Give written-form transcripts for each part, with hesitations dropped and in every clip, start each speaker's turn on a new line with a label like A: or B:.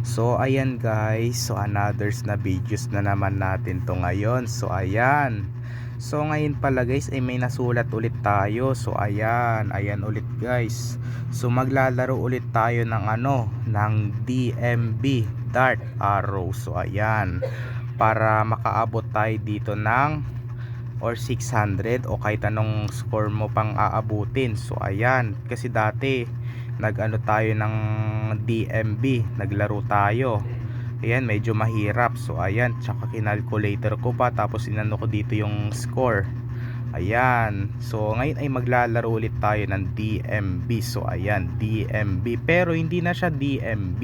A: So ayan guys, so another's na videos na naman natin to ngayon. So ayan. So ngayon pala guys ay may nasulat ulit tayo. So ayan ulit guys. So maglalaro ulit tayo ng ng DMB Dart Arrow. So ayan. Para makaabot tayo dito ng or 600 o kahit anong score mo pang aabutin. So ayan, kasi dati tayo ng DMB, naglaro tayo. Ayan, medyo mahirap. So ayan, tsaka kinalculator ko pa, tapos inano ko dito yung score. Ayan, so ngayon ay maglalaro ulit tayo ng DMB. So ayan, DMB, pero hindi na siya DMB.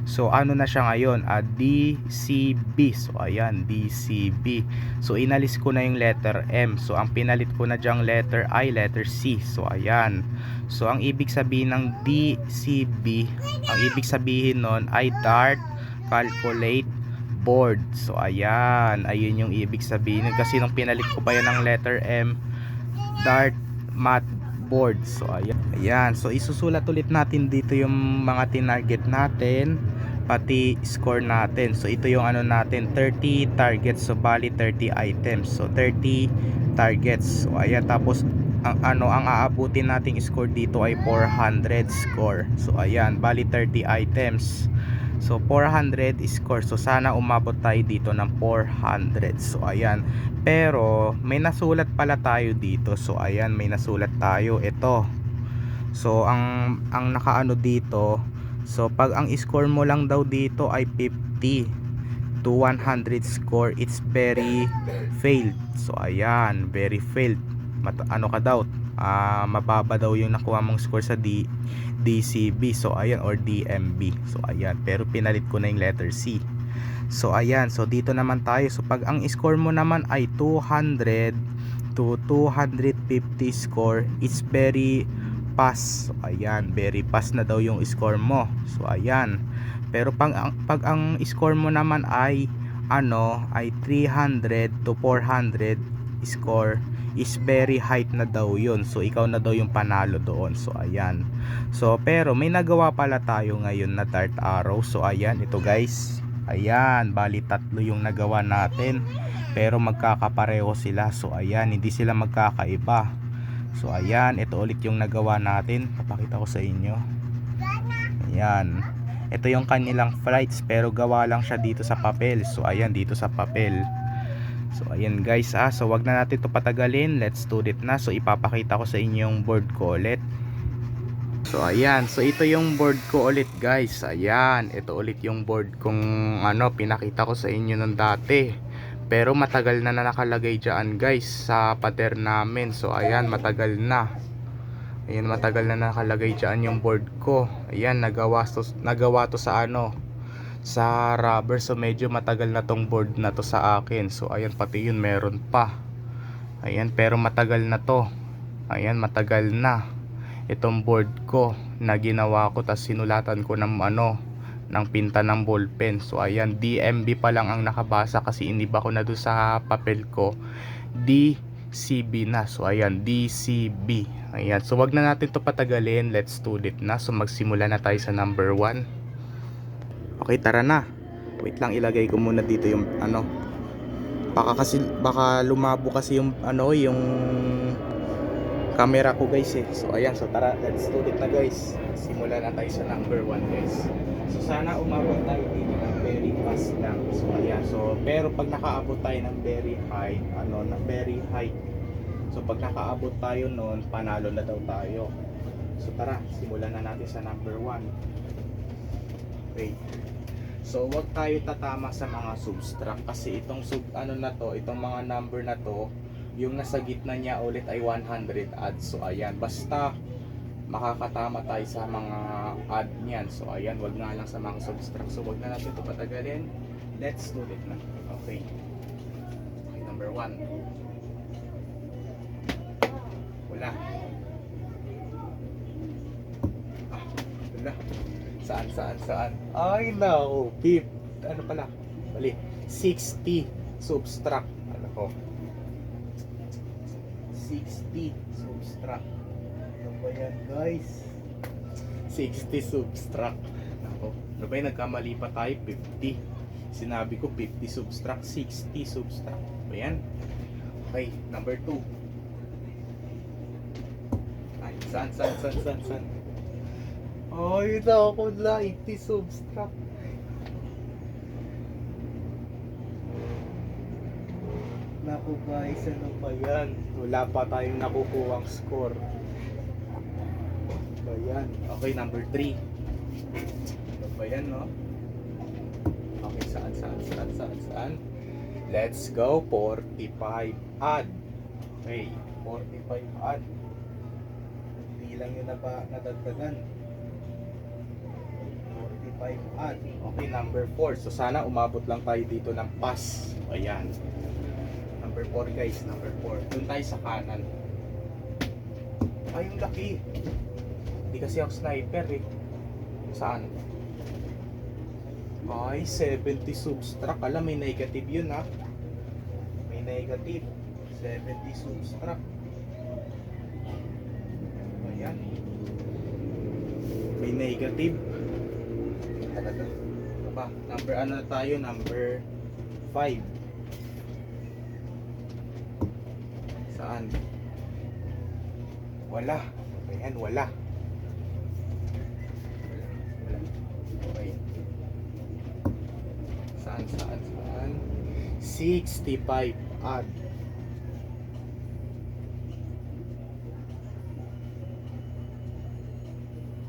A: So ano na siya ngayon? DCB. So ayan, DCB. So inalis ko na yung letter M. So ang pinalit ko na diyang letter I, letter C. So ayan. So ang ibig sabihin ng DCB, ang ibig sabihin nun ay Dart Calculate Board. So ayan, ayun yung ibig sabihin. Kasi nung pinalit ko pa yan ng letter M, Dart Math Board. So ayan. Ayan, so isusulat ulit natin dito yung mga tinarget natin, pati score natin. So ito yung natin, 30 targets. So bali 30 items. So 30 targets. So ayan, tapos ang aabutin nating score dito ay 400 score. So ayan, bali 30 items. So 400 score. So sana umabot tayo dito ng 400. So ayan. Pero may nasulat pala tayo dito. So ayan, may nasulat tayo. Ito. So ang nakaano dito, so pag ang score mo lang daw dito ay 50 to 100 score, it's very failed. So ayan, very failed. Ano ka daw? Mababa daw yung nakuha mong score sa DCB. So ayan, or DMB. So ayan, pero pinalit ko na yung letter C. So ayan, so dito naman tayo. So pag ang score mo naman ay 200 to 250 score, it's very pass. So ayan, very pass na daw yung score mo. So ayan. Pero pag ang score mo naman ay ay 300 to 400 score, is very high na daw yun. So ikaw na daw yung panalo doon. So ayan. So pero may nagawa pala tayo ngayon na Dart Arrow. So ayan, ito guys. Ayan, bali tatlo yung nagawa natin, pero magkakapareho sila. So ayan, hindi sila magkakaiba. So ayan, ito ulit yung nagawa natin. Papakita ko sa inyo. Ayan, ito yung kanilang flights, pero gawa lang siya dito sa papel. So ayan, dito sa papel. So ayan guys, so wag na natin to patagalin. Let's do it na. So ipapakita ko sa inyo yung board ko ulit. So ayan, so ito yung board ko ulit guys. Ayan, ito ulit yung board kung pinakita ko sa inyo nung dati, pero matagal na nakalagay dyan guys sa pader namin. So ayan, matagal na. Ayan, matagal na nakalagay dyan yung board ko. Ayan, nagawa to sa sa rubber. So medyo matagal na tong board na to sa akin. So ayan, pati yun meron pa. Ayan, pero matagal na to. Ayan, matagal na itong board ko na ginawa ko, tas sinulatan ko ng ng pinta ng ballpen. So ayan, DMB pa lang ang nakabasa kasi iniba ko na doon sa papel ko DCB na. So ayan, DCB. Ayan, so wag na natin to patagalin. Let's do it na. So magsimula na tayo sa number 1. Okay, tara na. Wait lang, ilagay ko muna dito yung baka lumabo kasi yung yung camera ko guys eh. So ayan, so tara, let's do it na guys. Simula na tayo sa number 1 guys. So sana umabot tayo dito ng very fast lang. So ayan, so pero pag nakaabot tayo ng very high, ng very high, so pag nakaabot tayo noon, panalo na daw tayo. So tara, simulan na natin sa number 1. Okay. So wag tayo tatama sa mga subtract kasi itong itong mga number na to, yung nasa gitna niya ulit ay 100 add. So ayan, basta makakatama tayo sa mga add niyan. So ayan, wag na lang sa mga subtract. So wag na natin ito patagalin. Let's do it na. Okay, number 1. Wala. Wala. Saan? Ay no, beep. Pala? Bali, 60 subtract. Ko 60 subtract. Ano ba yan guys? 60 subtract. Ako, Ano ba yun? Nagkamali pa tayo, 50. Sinabi ko 50 subtract 60 subtract. Ayan. Okay, number 2. Ay, saan? Ay, ako na 80 subtract. Naku guys, ano pa yan? Wala pa tayong nakukuhang score. Ayan. Okay, number 3. Ano ba yan, no? Okay, saan? Let's go, 45 add. Okay, 45 add. Hindi lang yun na ba nadagdagan. 45 add. Okay, number 4. So sana umabot lang tayo dito ng pass. Ayan. Number 4 guys, number 4. Doon tayo sa kanan. Ay, yung laki. Hindi kasi ako sniper eh. Saan? Ay, 70 subtract. Alam, may negative yun ha. May negative. 70 subtract. Ayan. May negative. Talaga. Ano ba? Number ano na tayo? Number 5. Saan? Wala. Ayan, wala. Okay. Saan? 65 add.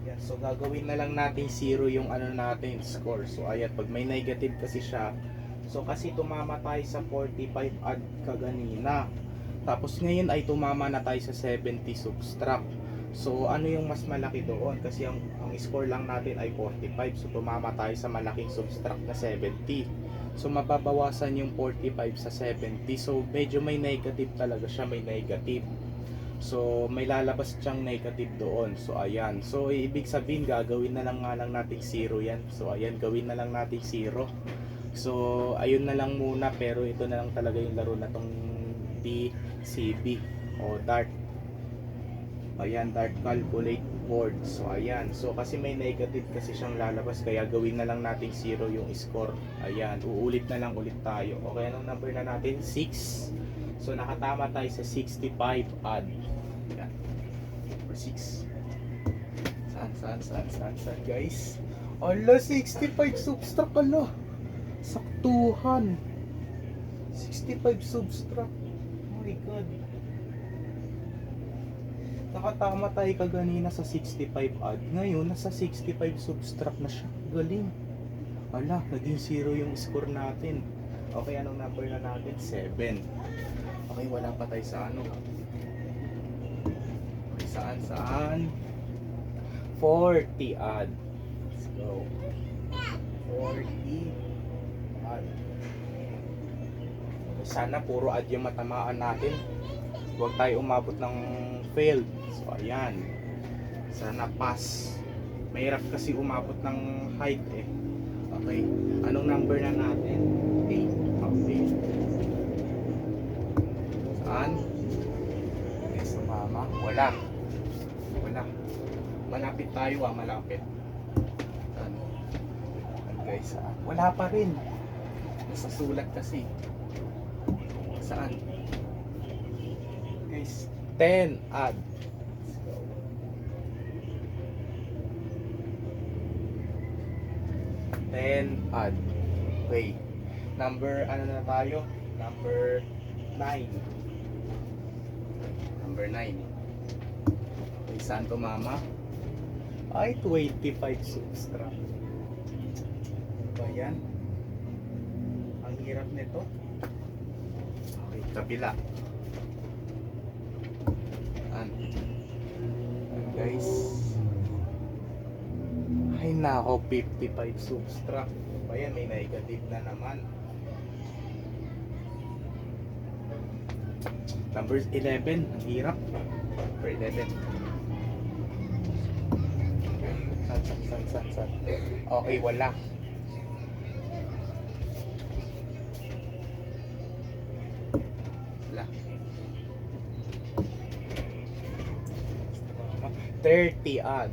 A: Yan, so gagawin na lang natin 0 yung ano natin score. So ayan, pag may negative kasi siya, so kasi tumama tayo sa 45 add kaganina. Tapos ngayon ay tumama na tayo sa 70 subtract. So ano yung mas malaki doon? Kasi ang score lang natin ay 45. So tumama tayo sa malaking subtract na 70. So mababawasan yung 45 sa 70. So medyo may negative talaga siya, may negative. So may lalabas siyang negative doon. So ayan. So ibig sabihin gagawin na lang nga lang natin 0 yan. So ayan, gawin na lang natin 0. So ayun na lang muna, pero ito na lang talaga yung laro na tong DCB o Dart. Ayan, Dart Calculate Board. So ayan, so kasi may negative kasi siyang lalabas, kaya gawin na lang natin 0 yung score. Ayan, uulit na lang ulit tayo. Okay, anong number na natin? 6. So nakatama tayo sa 65 add. Ayan, number 6. Saan guys? Ala, 65 subtract. Ala, saktuhan. 65 subtract. Oh my god. Nakatama tayo kaganina sa 65 add. Ngayon, nasa 65 subtract na siya. Galing. Ala, naging 0 yung score natin. Okay, anong number na natin? 7. Okay, wala pa tayo sa ano. Okay, saan? 40 add. Let's go. 40 add. Sana puro add yung matamaan natin. Huwag tayo umabot ng failed. So ayan, sana pass. Mahirap kasi umabot ng height eh. Okay, anong number na natin? 8. Okay, saan? Okay, so mama, wala. Malapit tayo malapit. Saan guys, wala pa rin. Nasa sulat kasi. Saan? Guys, 10 add. Let's go. 10 add. Okay. Number, ano na tayo? Number 9. Number 9. Okay, saan to mama? Ay, 25 subtract. Ba yan? Ang hirap nito. Okay, kabila. Guys, ay nako, 55 subtract. Ayan, may negative na naman. Number 11, ang hirap. Number 11. San. Okay, wala. Wala. 30 add.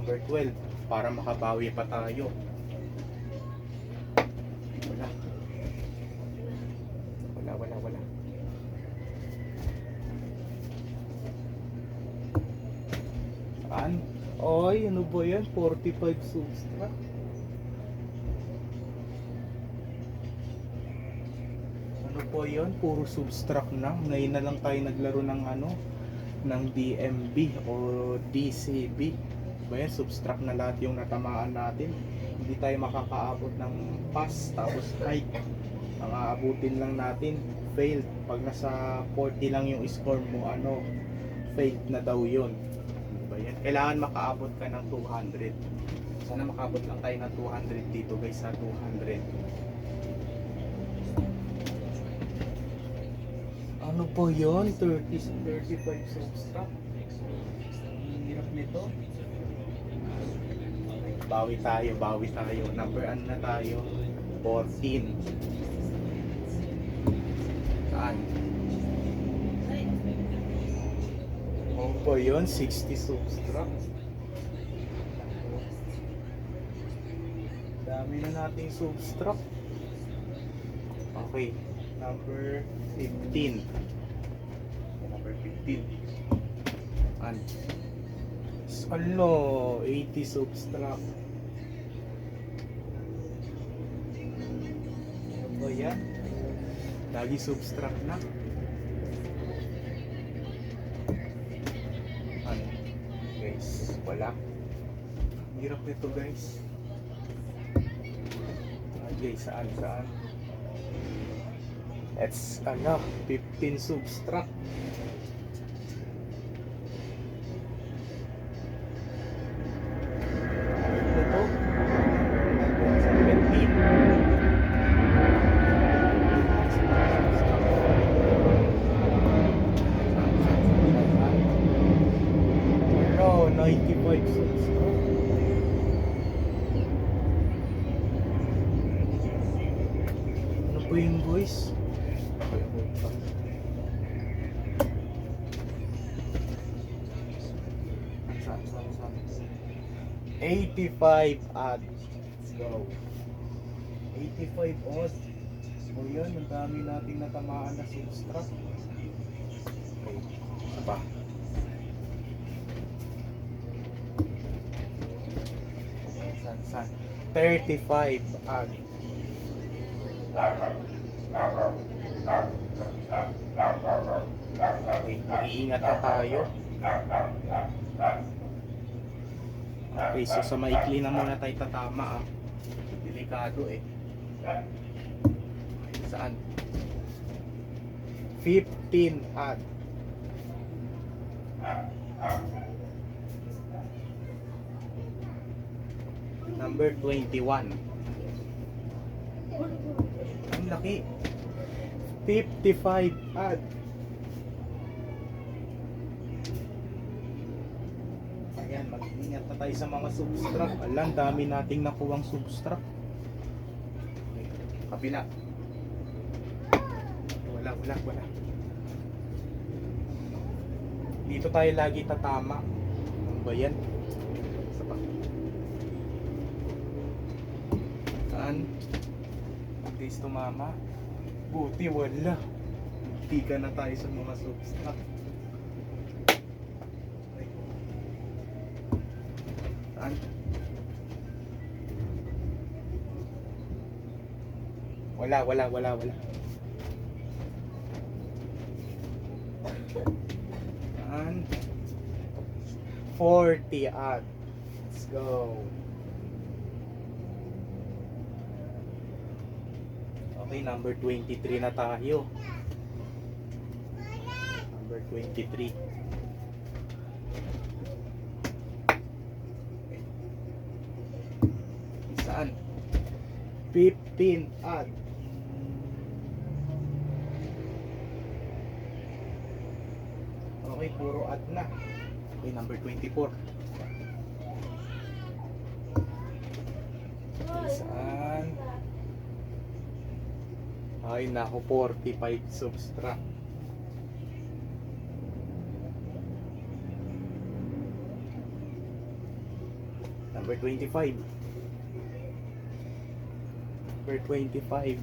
A: number 12 para makabawi pa tayo. Wala. Wala. Saan? Oy, ano ba yan? 45 subtract. Ano po yun? Puro subtract na. Ngayon na lang tayo naglaro ng ng DMB o DCB. Diba yan? Subtract na lahat yung natamaan natin. Hindi tayo makakaabot ng pass tapos height. Ang aabutin lang natin failed. Pag nasa 40 lang yung score mo, failed na daw yun. Diba yan? Kailangan makaabot ka ng 200. Sana makaabot lang tayo ng 200 dito guys, sa 200. Ano po yun? 35 subtract. Ang hirap nito. Bawi tayo. Number ano na tayo? 14. Saan? Ano po yun? 60 subtract. Dami na nating subtract. Okay. Number 15. Number 15. Ano? 80 subtract. Ano ba yan? Lagi subtract na. Guys, wala. Hirap nito guys. Guys, saan? It's 15 subtract. Ito 17. 95 subtract. Ano po yung voice? 85 odd. Let's go. 85 odd. So yun, ang dami nating natamaan na subtract. Okay, isa pa. San? 35 odd. Okay, mag-iingat na tayo. Okay, so sa maikli na muna tayo tatama Delikado Saan? 15 odd. Number 21. Ang laki. 55 odd. Ayan, mag-ingat na tayo sa mga subtract. Alam, dami nating nakuwang subtract. Okay, kabila. Wala. Dito tayo lagi tatama. Ano ba yan? Isa pa. Saan? Please tumama. Buti wala. Tika na tayo sa mga subtract. Saan? Wala. Saan? 40 odd. Let's go. Okay, number 23 na tayo. Number 23. Okay. Saan? 15 odd. Okay, puro odd na. Okay, number 24. Saan? Ay naku, 45 subtract. Number 25. Number 25.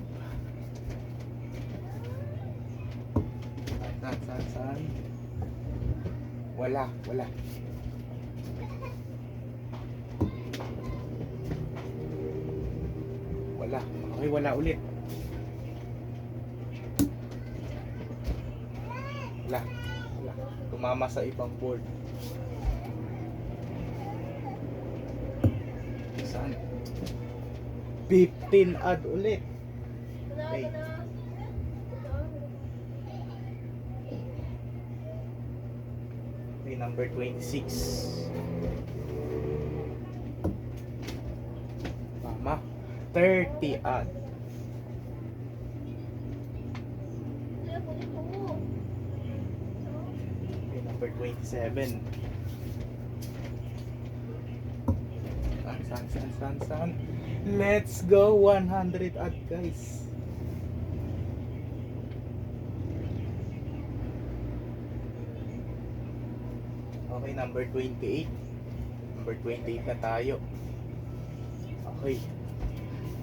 A: Saan? Wala. Okay, wala ulit. Wala. Tumama sa ibang board. Saan? 15 add ulit. Wait. Okay, number 26. Tama. 30 add. Okay, number 27. Saan? Let's go 100 add, guys. Okay, number 28. Number 28 na tayo. Okay.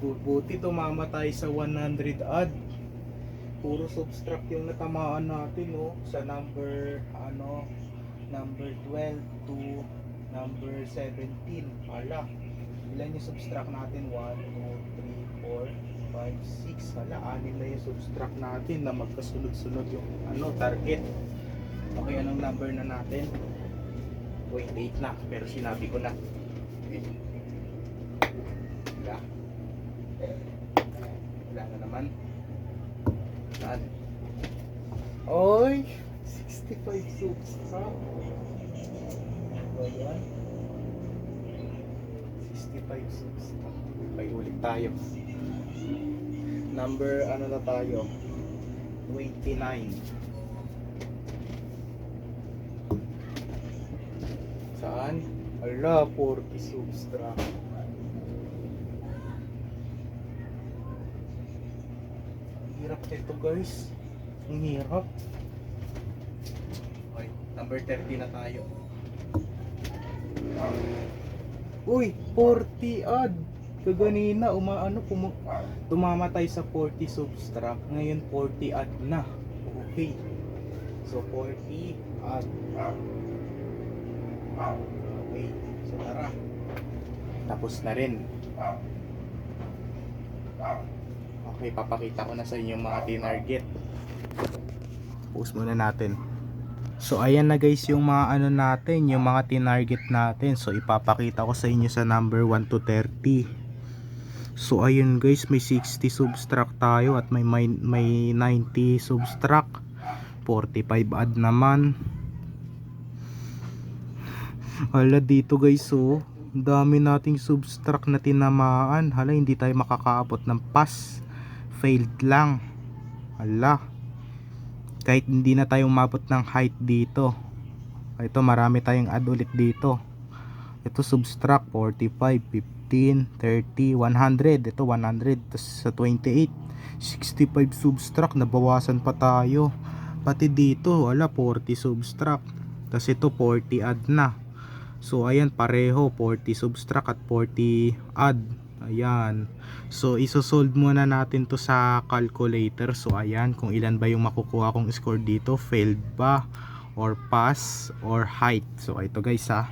A: Buti tumama tayo sa 100 add. Puro subtract yung natamaan natin, no? Sa number number 12 to number 17. Hala. Ilan yung subtract natin? 1, 2, 3, 4, 5, 6. Hala, 6 na yung subtract natin na magkasunod-sunod yung target. Okay, anong number na natin? 28 na, pero sinabi ko na. Okay. Wala na naman. Saan? Oy! 65 subtract. Ayan. 65 subtract. Okay, ulit tayo. Number, na tayo? 29. Saan? Ala, 40 subtract. Hirap nito, guys. Ang hirap. Okay, number 30 na tayo. Uy, 40 add. Kaganina tumama tayo sa 40 subtract. Ngayon 40 add na. Okay. So 40 add. Okay. So tara. Tapos na rin. Okay, papakita ko na sa inyo yung mga tinarget. Pause muna natin. So ayan na guys yung mga natin, yung mga tinarget natin. So ipapakita ko sa inyo sa number 1 to 30. So ayun guys, may 60 subtract tayo at may 90 subtract. 45 add naman. Hala dito guys, oh. Dami nating subtract na tinamaan. Hala, hindi tayo makakaabot ng pass. Failed lang. Hala. Kahit hindi na tayo umabot ng height dito. Ito, marami tayong add ulit dito. Ito subtract 45, 15, 30, 100. Ito 100. Tapos sa 28, 65 subtract. Nabawasan pa tayo. Pati dito, wala, 40 subtract. Tapos ito 40 add na. So ayan, pareho 40 subtract at 40 add. Ayan. So isosolve muna natin to sa calculator. So ayan, kung ilan ba yung makukuha kong score dito, failed ba or pass or height. So ito guys ha.